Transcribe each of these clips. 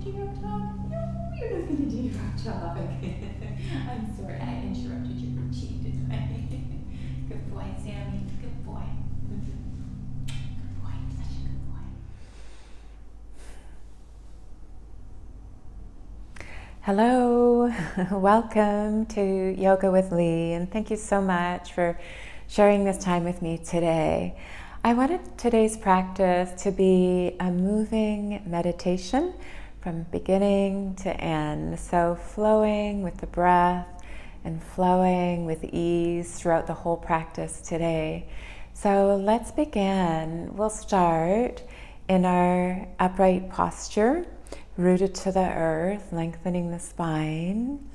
do your talk? No, you're not going to do your talk. I'm sorry, I interrupted your routine, didn't I? Good boy, Sammy. Good boy. Good boy. Such a good boy. Hello. Welcome to Yoga with Lee, and thank you so much for sharing this time with me today. I wanted today's practice to be a moving meditation from beginning to end. So flowing with the breath and flowing with ease throughout the whole practice today. So let's begin. We'll start in our upright posture, rooted to the earth, lengthening the spine.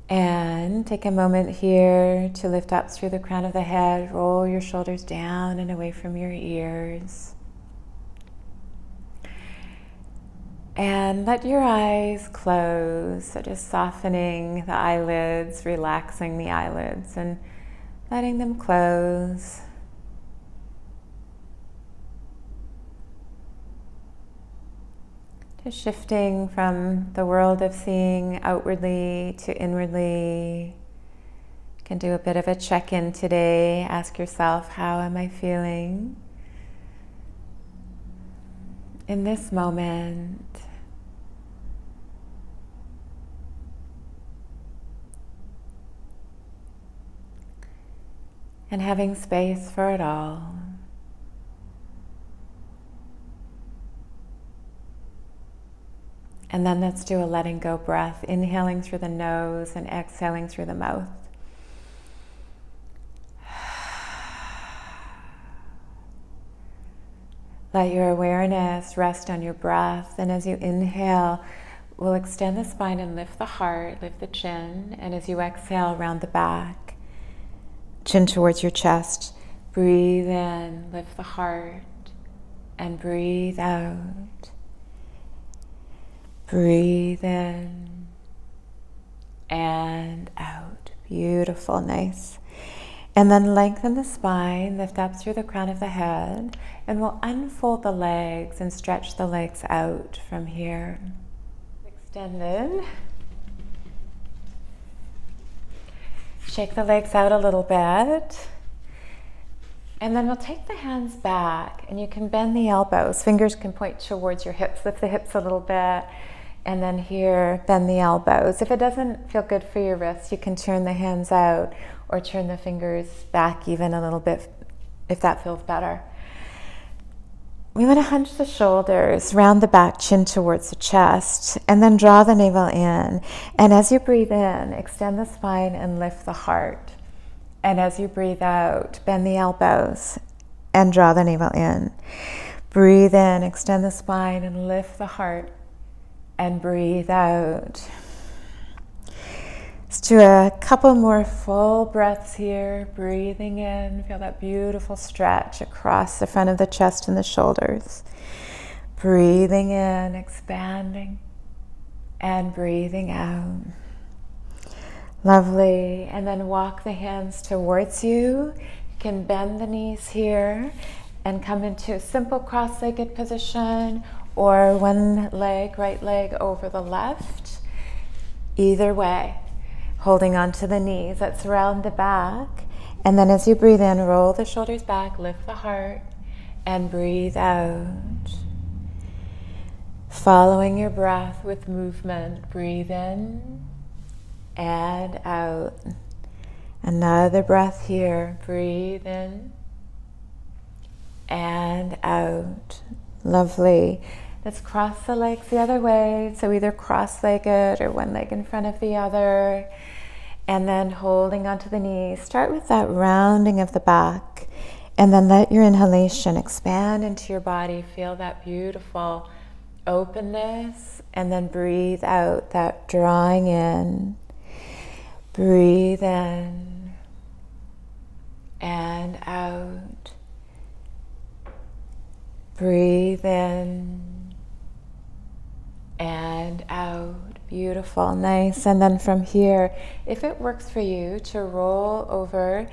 And take a moment here to lift up through the crown of the head, roll your shoulders down and away from your ears. And let your eyes close, so just softening the eyelids, relaxing the eyelids and letting them close. Just shifting from the world of seeing outwardly to inwardly. You can do a bit of a check-in today. Ask yourself, how am I feeling in this moment? And having space for it all. And then let's do a letting go breath, inhaling through the nose and exhaling through the mouth. Let your awareness rest on your breath, and as you inhale, we'll extend the spine and lift the heart, lift the chin, and as you exhale, round the back, chin towards your chest. Breathe in, lift the heart, and breathe out. Breathe in and out. Beautiful, nice. And then lengthen the spine, lift up through the crown of the head, and we'll unfold the legs and stretch the legs out from here. Extended. Shake the legs out a little bit. And then we'll take the hands back, and you can bend the elbows. Fingers can point towards your hips. Lift the hips a little bit. And then here, bend the elbows. If it doesn't feel good for your wrists, you can turn the hands out or turn the fingers back even a little bit if that feels better. We want to hunch the shoulders, round the back, chin towards the chest, and then draw the navel in. And as you breathe in, extend the spine and lift the heart. And as you breathe out, bend the elbows and draw the navel in. Breathe in, extend the spine and lift the heart. And breathe out. Let's do a couple more full breaths here. Breathing in, feel that beautiful stretch across the front of the chest and the shoulders. Breathing in, expanding, and breathing out. Lovely. And then walk the hands towards you. You can bend the knees here and come into a simple cross-legged position, or one leg, right leg over the left. Either way, holding onto the knees. Let's round the back. And then as you breathe in, roll the shoulders back, lift the heart, and breathe out. Following your breath with movement, breathe in and out. Another breath here. Breathe in and out. Lovely. Let's cross the legs the other way. So either cross-legged or one leg in front of the other. And then holding onto the knees. Start with that rounding of the back. And then let your inhalation expand into your body. Feel that beautiful openness. And then breathe out that drawing in. Breathe in and out. Breathe in and out. Beautiful, nice. And then from here, if it works for you to roll over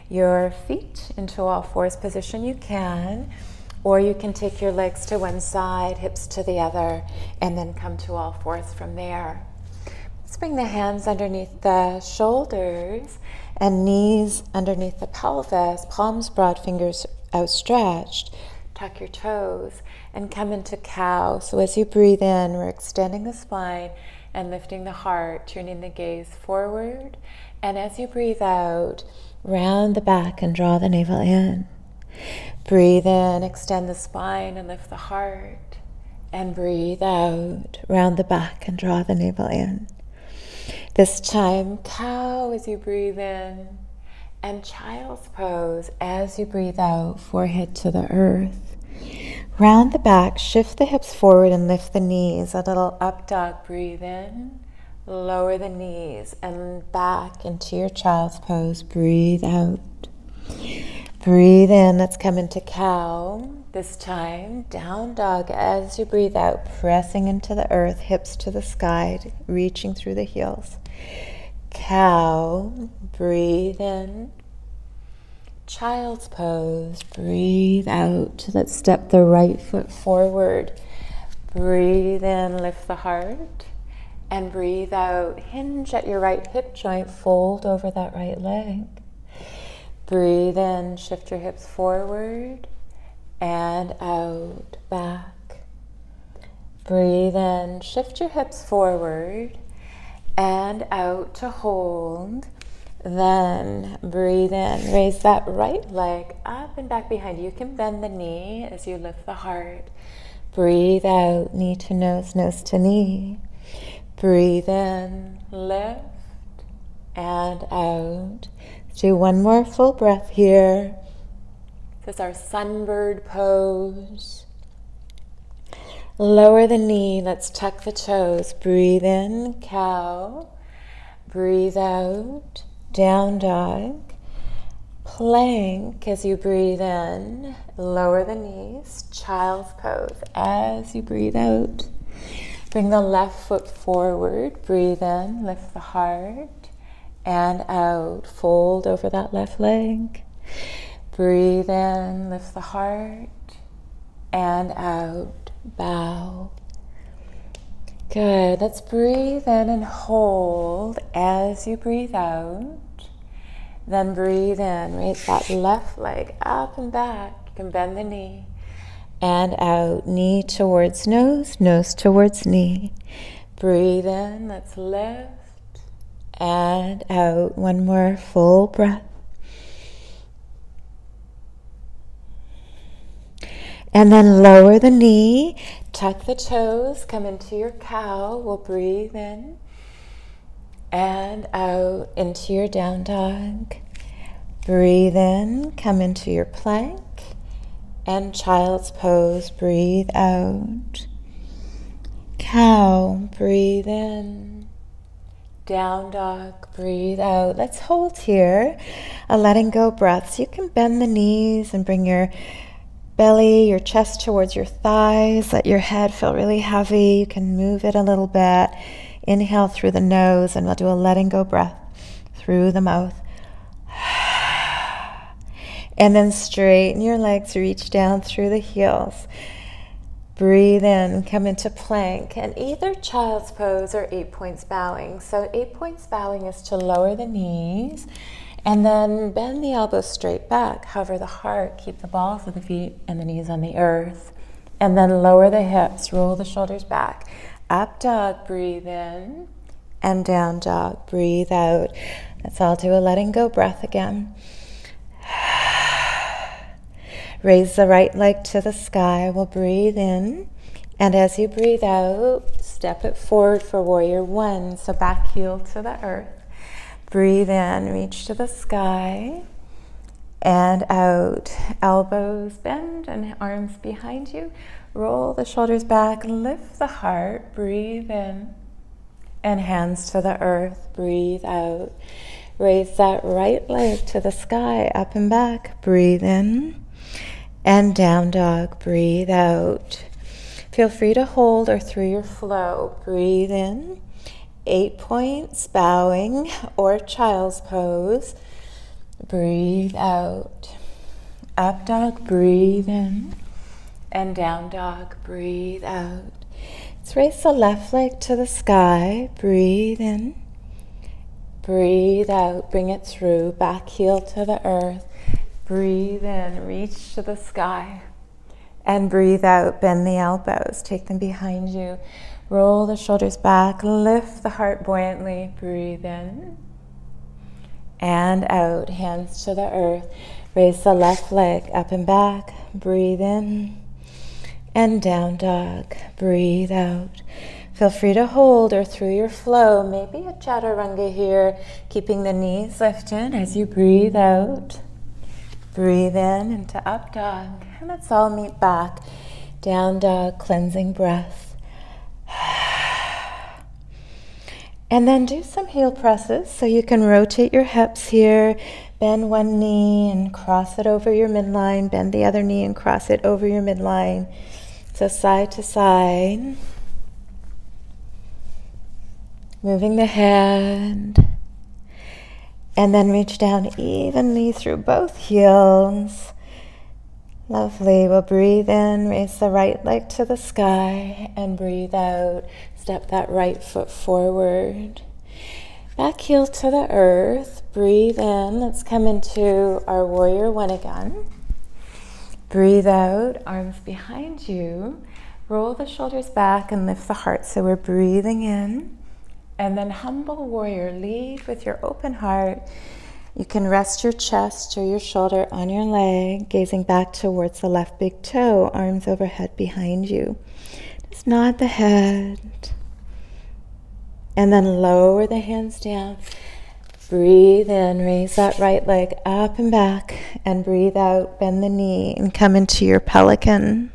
your feet into all fours position, you can. Or you can take your legs to one side, hips to the other, and then come to all fours from there. Let's bring the hands underneath the shoulders and knees underneath the pelvis, palms broad, fingers outstretched. Tuck your toes and come into cow. So as you breathe in, we're extending the spine and lifting the heart, turning the gaze forward. And as you breathe out, round the back and draw the navel in. Breathe in, extend the spine and lift the heart. And breathe out, round the back and draw the navel in. This time, cow as you breathe in, and child's pose as you breathe out, forehead to the earth. Round the back, shift the hips forward and lift the knees. A little up dog, breathe in, lower the knees and back into your child's pose. Breathe out. Breathe in, let's come into cow. This time, down dog as you breathe out, pressing into the earth, hips to the sky, reaching through the heels. Cow, breathe in. Child's pose, breathe out. Let's step the right foot forward. Breathe in, lift the heart. And breathe out, hinge at your right hip joint, fold over that right leg. Breathe in, shift your hips forward and out, back. Breathe in, shift your hips forward and out to hold. Then breathe in, raise that right leg up and back behind you. You can bend the knee as you lift the heart. Breathe out, knee to nose, nose to knee. Breathe in, lift and out. Let's do one more full breath here. This is our sunbird pose. Lower the knee, let's tuck the toes. Breathe in, cow. Breathe out, down dog. Plank as you breathe in. Lower the knees, child's pose as you breathe out. Bring the left foot forward. Breathe in, lift the heart. And out, fold over that left leg. Breathe in, lift the heart. And out, bow. Good, let's breathe in and hold as you breathe out. Then breathe in, raise that left leg up and back. You can bend the knee. And out, knee towards nose, nose towards knee. Breathe in, let's lift. And out, one more full breath. And then lower the knee, tuck the toes, come into your cow. We'll breathe in and out into your down dog. Breathe in, come into your plank and child's pose. Breathe out. Cow, breathe in. Down dog, breathe out. Let's hold here a letting go breath. So you can bend the knees and bring your belly, your chest towards your thighs. Let your head feel really heavy. You can move it a little bit. Inhale through the nose and we'll do a letting go breath through the mouth. And then straighten your legs, reach down through the heels. Breathe in, come into plank, and either child's pose or 8 points bowing. So 8 points bowing is to lower the knees and then bend the elbows straight back, hover the heart, keep the balls of the feet and the knees on the earth, and then lower the hips, roll the shoulders back. Up dog, breathe in, and down dog, breathe out. Let's all do a letting go breath again. Raise the right leg to the sky. We'll breathe in. And as you breathe out, step it forward for warrior one. So back heel to the earth. Breathe in, reach to the sky. And out, elbows bend and arms behind you. Roll the shoulders back, lift the heart, breathe in. And hands to the earth, breathe out. Raise that right leg to the sky, up and back. Breathe in. And down dog, breathe out. Feel free to hold or through your flow. Breathe in, 8 points, bowing or child's pose. Breathe out. Up dog, breathe in. and down dog. Breathe out. Let's raise the left leg to the sky. Breathe in. Breathe out. Bring it through. Back heel to the earth. Breathe in. Reach to the sky. And breathe out. Bend the elbows. Take them behind you. Roll the shoulders back. Lift the heart buoyantly. Breathe in. And out. Hands to the earth. Raise the left leg up and back. Breathe in. And down dog. Breathe out. Feel free to hold or through your flow. Maybe a chaturanga here, keeping the knees lifted as you breathe out. Breathe in into up dog. And let's all meet back. Down dog, cleansing breath. And then do some heel presses so you can rotate your hips here. Bend one knee and cross it over your midline. Bend the other knee and cross it over your midline. So side to side. Moving the head. And then reach down evenly through both heels. Lovely. We'll breathe in, raise the right leg to the sky, and breathe out. Step that right foot forward. Back heel to the earth. Breathe in. Let's come into our warrior one again. Breathe out, arms behind you. Roll the shoulders back and lift the heart. So we're breathing in. And then humble warrior, lead with your open heart. You can rest your chest or your shoulder on your leg, gazing back towards the left big toe, arms overhead behind you. Just nod the head. And then lower the hands down. Breathe in, raise that right leg up and back, and breathe out, bend the knee, and come into your pelican.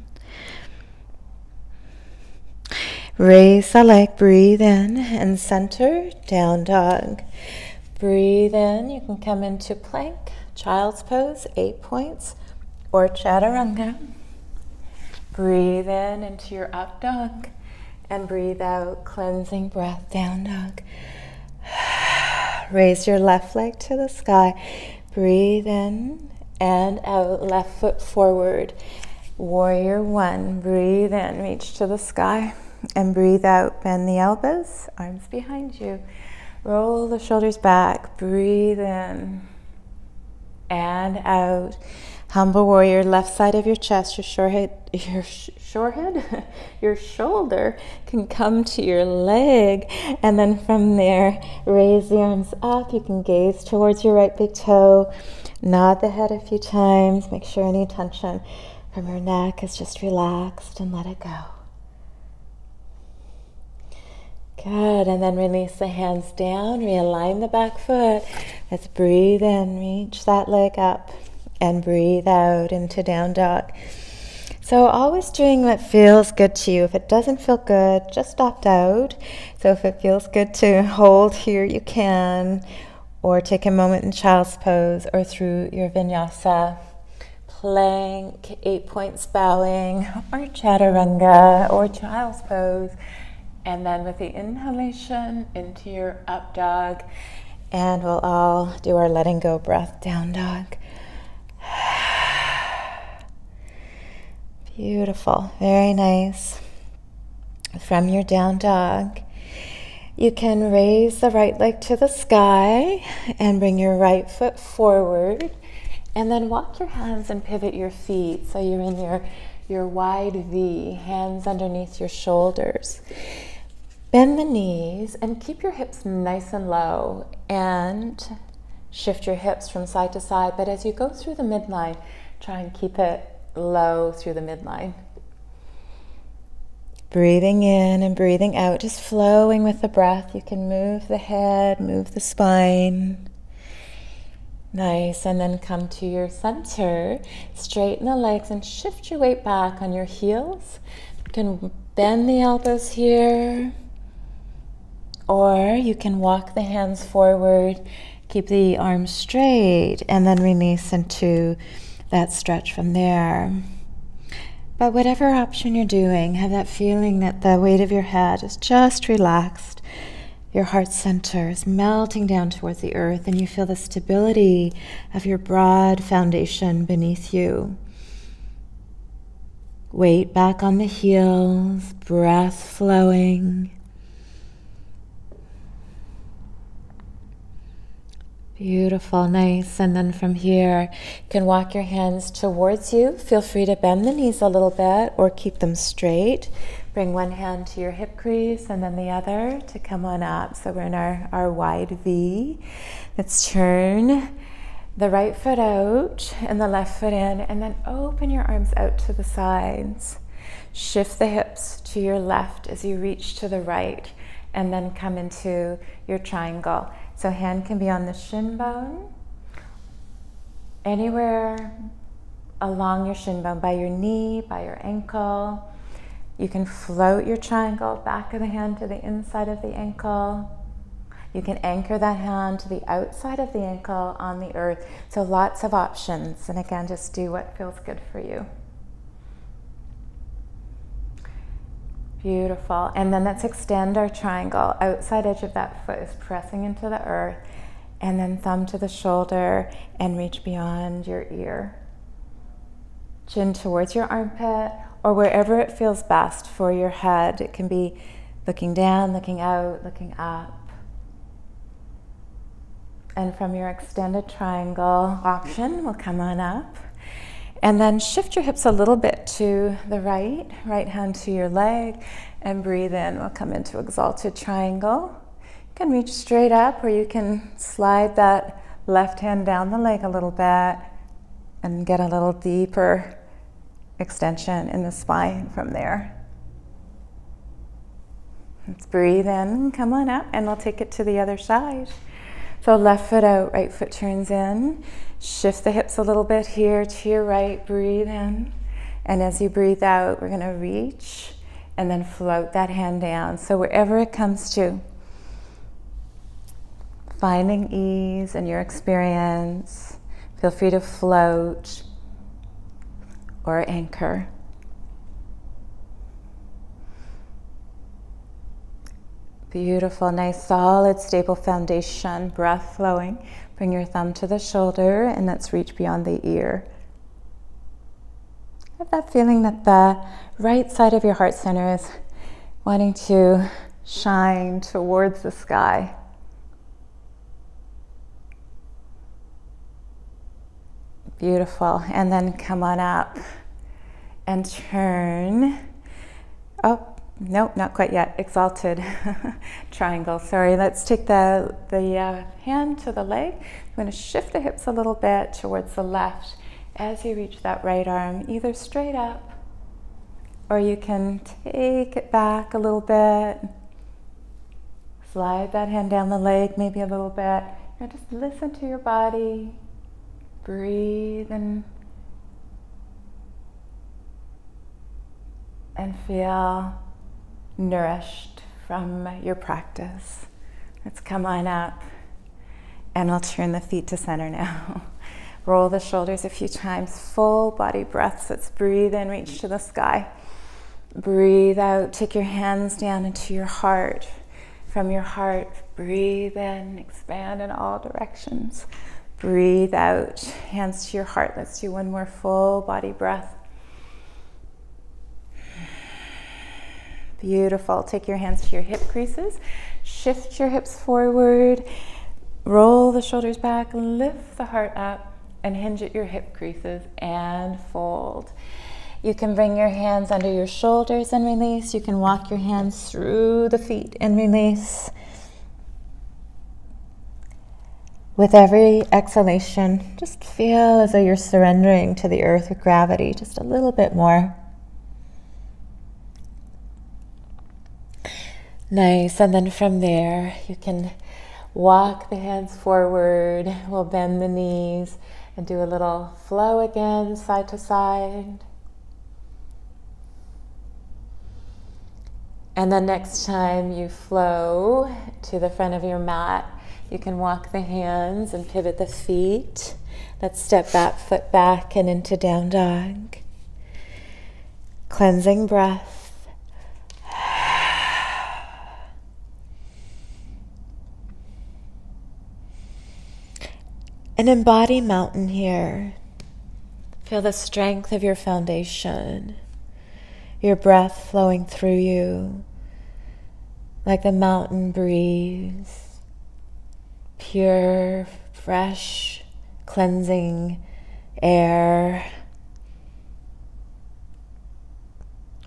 Raise the leg, breathe in, and center, down dog. Breathe in, you can come into plank, child's pose, 8 points, or chaturanga. Breathe in into your up dog, and breathe out, cleansing breath, down dog. Raise your left leg to the sky. Breathe in and out, left foot forward. Warrior one, breathe in, reach to the sky, and breathe out, bend the elbows, arms behind you. Roll the shoulders back, breathe in and out. Humble warrior, left side of your chest, your shoulder can come to your leg, and then from there, raise the arms up. You can gaze towards your right big toe, nod the head a few times, make sure any tension from your neck is just relaxed, and let it go. Good, and then release the hands down, realign the back foot. Let's breathe in, reach that leg up, and breathe out into down dog. So always doing what feels good to you. If it doesn't feel good, just opt out. So if it feels good to hold here, you can, or take a moment in child's pose, or through your vinyasa, plank, 8 points bowing, or chaturanga, or child's pose. And then with the inhalation into your up dog, and we'll all do our letting go breath, down dog. Beautiful, very nice. From your down dog, you can raise the right leg to the sky and bring your right foot forward, and then walk your hands and pivot your feet so you're in your wide V, hands underneath your shoulders. Bend the knees and keep your hips nice and low, and shift your hips from side to side, but as you go through the midline, try and keep it low through the midline. Breathing in and breathing out, just flowing with the breath. You can move the head, move the spine. Nice, and then come to your center, straighten the legs and shift your weight back on your heels. You can bend the elbows here, or you can walk the hands forward, keep the arms straight, and then release into that stretch from there. But whatever option you're doing, have that feeling that the weight of your head is just relaxed. Your heart center is melting down towards the earth, and you feel the stability of your broad foundation beneath you. Weight back on the heels, breath flowing. Beautiful, nice. And then from here, you can walk your hands towards you. Feel free to bend the knees a little bit or keep them straight. Bring one hand to your hip crease and then the other to come on up. So we're in our wide V. Let's turn the right foot out and the left foot in, and then open your arms out to the sides. Shift the hips to your left as you reach to the right, and then come into your triangle. So hand can be on the shin bone, anywhere along your shin bone, by your knee, by your ankle. You can float your triangle, back of the hand to the inside of the ankle. You can anchor that hand to the outside of the ankle on the earth. So lots of options. And again, just do what feels good for you. Beautiful. And then let's extend our triangle. Outside edge of that foot is pressing into the earth. And then thumb to the shoulder and reach beyond your ear. Chin towards your armpit or wherever it feels best for your head. It can be looking down, looking out, looking up. And from your extended triangle option, we'll come on up. And then shift your hips a little bit to the right. Right hand to your leg. And breathe in. We'll come into exalted triangle. You can reach straight up, or you can slide that left hand down the leg a little bit and get a little deeper extension in the spine from there. Let's breathe in. Come on up, and we'll take it to the other side. So left foot out, right foot turns in. Shift the hips a little bit here to your right. Breathe in. And as you breathe out, we're going to reach and then float that hand down. So wherever it comes to, finding ease in your experience, feel free to float or anchor. Beautiful, nice, solid, stable foundation, breath flowing. Bring your thumb to the shoulder and let's reach beyond the ear. Have that feeling that the right side of your heart center is wanting to shine towards the sky. Beautiful, and then come on up and turn. Oh. Nope, not quite yet. Exalted triangle. Sorry, let's take the hand to the leg. I'm going to shift the hips a little bit towards the left as you reach that right arm, either straight up, or you can take it back a little bit. Slide that hand down the leg maybe a little bit. Now just listen to your body. Breathe and feel nourished from your practice. Let's come on up, and I'll turn the feet to center now. Roll the shoulders a few times, full body breaths. Let's breathe in, reach to the sky. Breathe out, take your hands down into your heart. From your heart, breathe in, expand in all directions. Breathe out, hands to your heart. Let's do one more full body breath. Beautiful. Take your hands to your hip creases. Shift your hips forward. Roll the shoulders back. Lift the heart up and hinge at your hip creases and fold. You can bring your hands under your shoulders and release. You can walk your hands through the feet and release. With every exhalation, just feel as though you're surrendering to the earth with gravity just a little bit more. Nice, and then from there, you can walk the hands forward. We'll bend the knees and do a little flow again, side to side. And then next time you flow to the front of your mat, you can walk the hands and pivot the feet. Let's step that foot back and into down dog. Cleansing breath. And embody mountain here. Feel the strength of your foundation. Your breath flowing through you like the mountain breeze. Pure, fresh, cleansing air.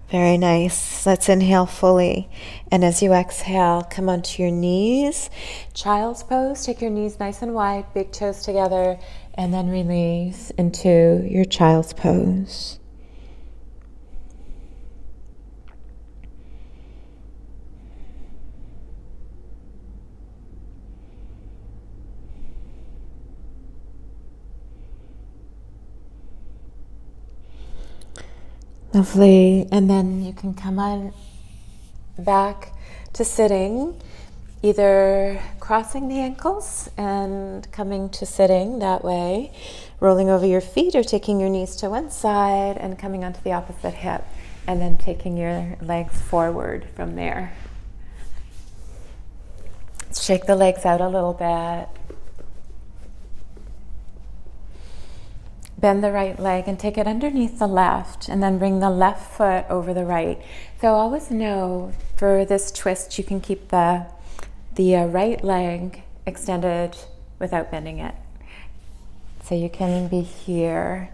Very nice. Let's inhale fully. And as you exhale, come onto your knees. Child's pose. Take your knees nice and wide, big toes together, and then release into your child's pose. Lovely. And then you can come on back to sitting, either crossing the ankles and coming to sitting that way, rolling over your feet, or taking your knees to one side and coming onto the opposite hip, and then taking your legs forward from there. Shake the legs out a little bit. Bend the right leg and take it underneath the left, and then bring the left foot over the right. So always know for this twist you can keep the right leg extended without bending it. So you can be here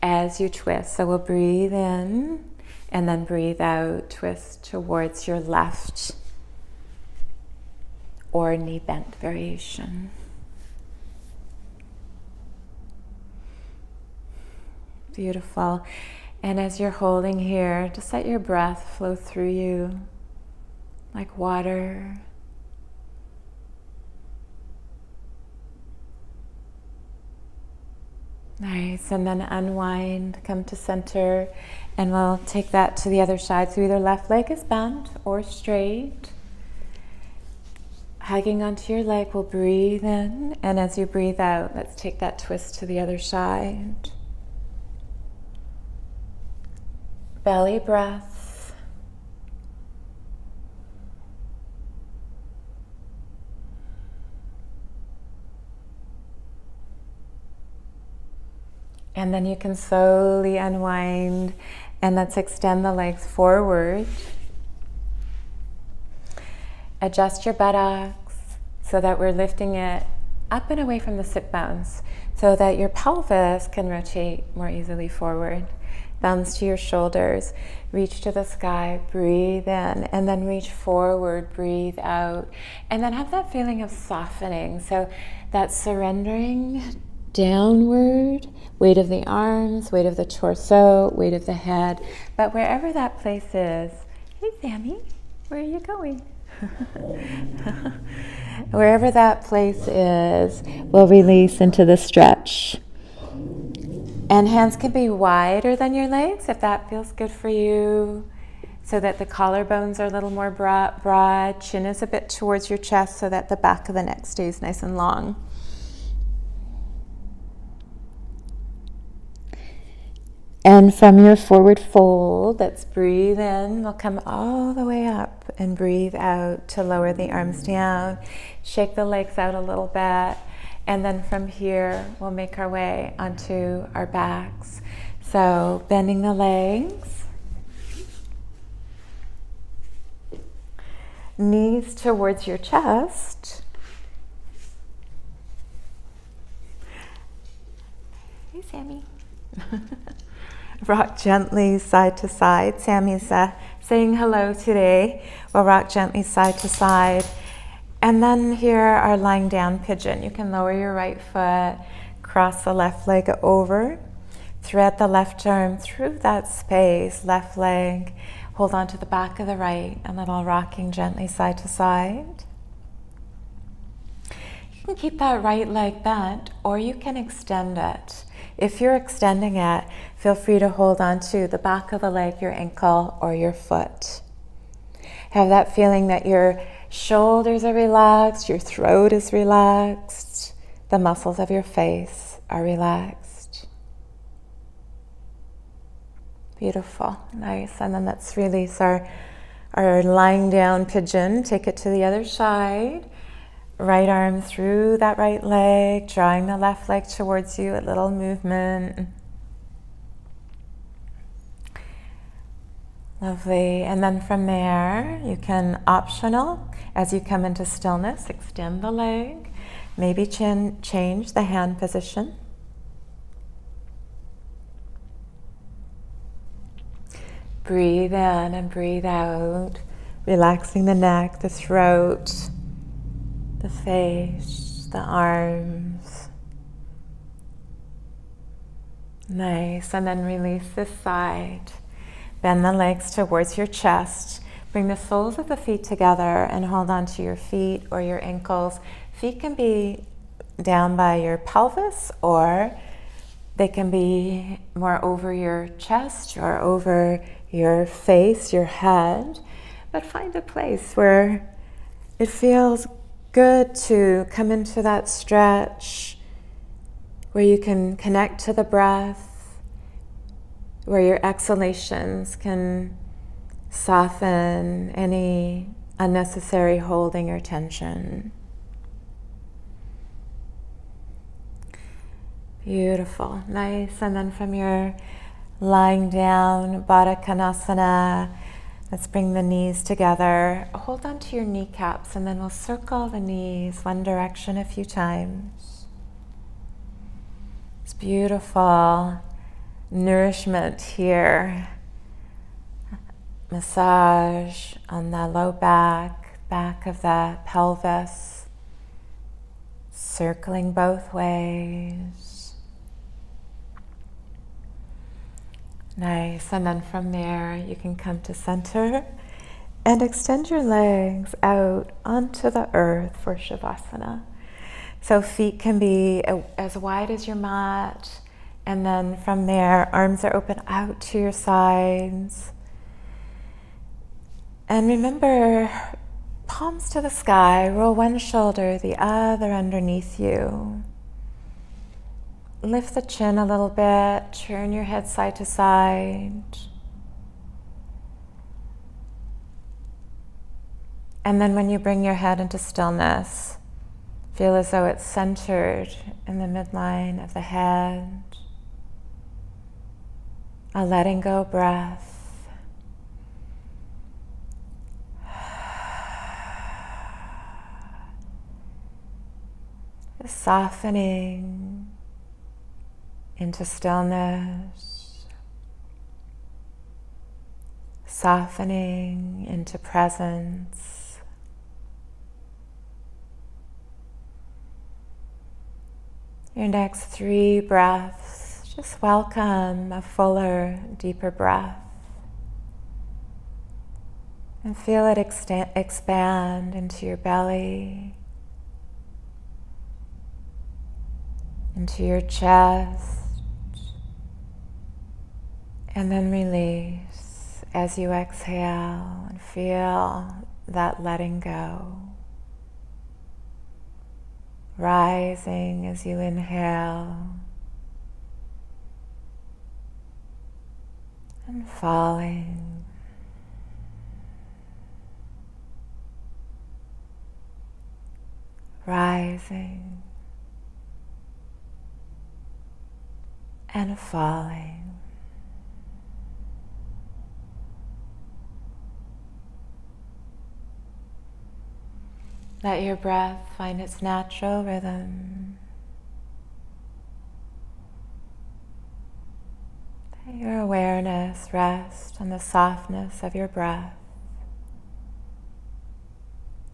as you twist. So we'll breathe in and then breathe out, twist towards your left or knee bent variation. Beautiful. And as you're holding here, just let your breath flow through you like water. Nice. And then unwind, come to center, and we'll take that to the other side. So either left leg is bent or straight. Hugging onto your leg, we'll breathe in, and as you breathe out, let's take that twist to the other side. Belly breath. And then you can slowly unwind, and let's extend the legs forward. Adjust your buttocks so that we're lifting it up and away from the sit bones so that your pelvis can rotate more easily forward. Thumbs to your shoulders, reach to the sky, breathe in, and then reach forward, breathe out, and then have that feeling of softening. So that surrendering downward, weight of the arms, weight of the torso, weight of the head, but wherever that place is. Hey Sammy, where are you going? Wherever that place is, we'll release into the stretch. And hands can be wider than your legs if that feels good for you, so that the collarbones are a little more broad, chin is a bit towards your chest so that the back of the neck stays nice and long. And from your forward fold, let's breathe in. We'll come all the way up and breathe out to lower the arms down. Shake the legs out a little bit. And then from here, we'll make our way onto our backs. So bending the legs. Knees towards your chest. Hey, Sammy. Rock gently side to side. Sammy's saying hello today. We'll rock gently side to side. And then here our lying down pigeon. You can lower your right foot, cross the left leg over, thread the left arm through that space, left leg, hold on to the back of the right, a little rocking gently side to side. You can keep that right leg bent, or you can extend it. If you're extending it, feel free to hold on to the back of the leg, your ankle, or your foot. Have that feeling that your shoulders are relaxed, your throat is relaxed, the muscles of your face are relaxed. Beautiful, nice. And then let's release our lying down pigeon. Take it to the other side. Right arm through that right leg, drawing the left leg towards you, a little movement. Lovely. And then from there, you can, optional, as you come into stillness, extend the leg. Maybe change the hand position. Breathe in and breathe out, relaxing the neck, the throat, the face, the arms. Nice. And then release this side. Bend the legs towards your chest. Bring the soles of the feet together and hold on to your feet or your ankles. Feet can be down by your pelvis, or they can be more over your chest or over your face, your head. But find a place where it feels good to come into that stretch, where you can connect to the breath, where your exhalations can soften any unnecessary holding or tension. Beautiful, nice. And then from your lying down, Baddha Konasana, let's bring the knees together. Hold on to your kneecaps, and then we'll circle the knees one direction a few times. It's beautiful nourishment here. Massage on the low back of the pelvis, circling both ways. Nice. And then from there, you can come to center and extend your legs out onto the earth for Shavasana. So feet can be as wide as your mat. And then from there, arms are open out to your sides. And remember, palms to the sky, roll one shoulder, the other underneath you. Lift the chin a little bit, turn your head side to side. And then when you bring your head into stillness, feel as though it's centered in the midline of the head. A letting go breath. Just softening into stillness. Softening into presence. Your next 3 breaths, just welcome a fuller, deeper breath. And feel it expand into your belly, into your chest, and then release as you exhale and feel that letting go. Rising as you inhale and falling. Rising and falling. Let your breath find its natural rhythm. Let your awareness rest on the softness of your breath,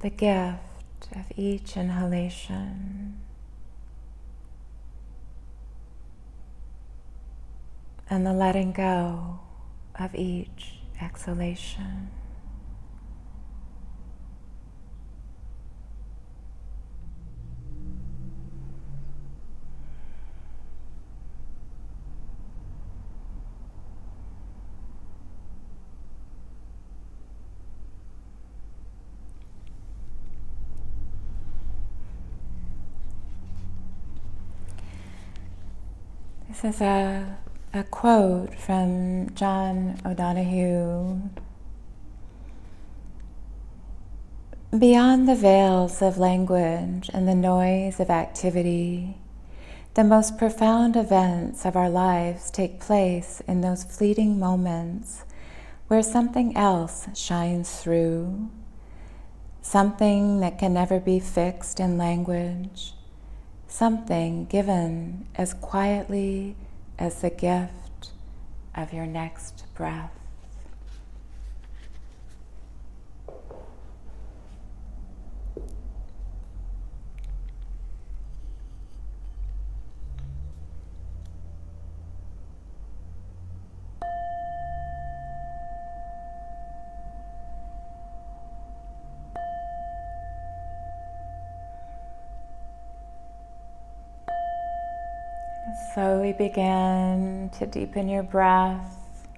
the gift of each inhalation, and the letting go of each exhalation. This is a quote from John O'Donohue. Beyond the veils of language and the noise of activity, the most profound events of our lives take place in those fleeting moments where something else shines through, something that can never be fixed in language, something given as quietly as the gift of your next breath. Slowly begin to deepen your breath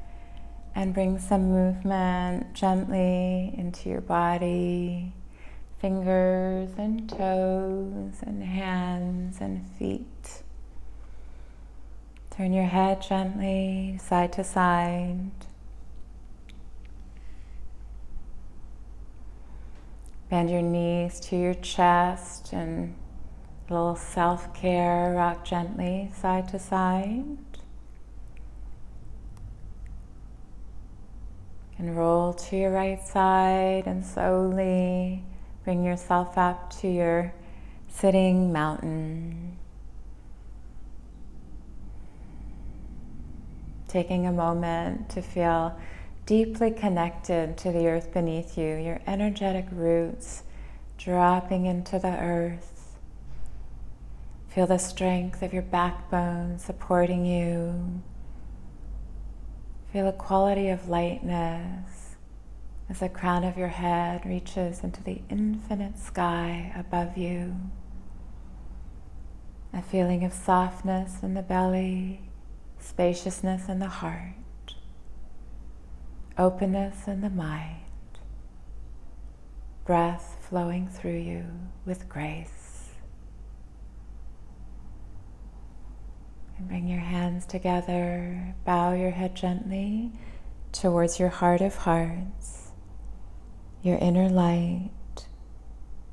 and bring some movement gently into your body, fingers and toes and hands and feet. Turn your head gently side to side. Bend your knees to your chest and a little self-care, rock gently side to side. And roll to your right side and slowly bring yourself up to your sitting mountain. Taking a moment to feel deeply connected to the earth beneath you, your energetic roots dropping into the earth. Feel the strength of your backbone supporting you. Feel a quality of lightness as the crown of your head reaches into the infinite sky above you. A feeling of softness in the belly, spaciousness in the heart, openness in the mind, breath flowing through you with grace. And bring your hands together, bow your head gently towards your heart of hearts, your inner light,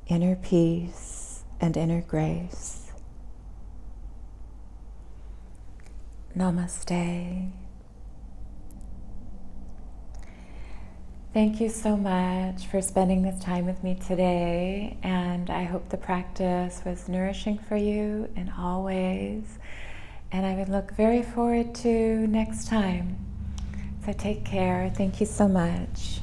inner peace, and inner grace. Namaste. Thank you so much for spending this time with me today, and I hope the practice was nourishing for you in all ways. And I would look very forward to next time. So take care. Thank you so much.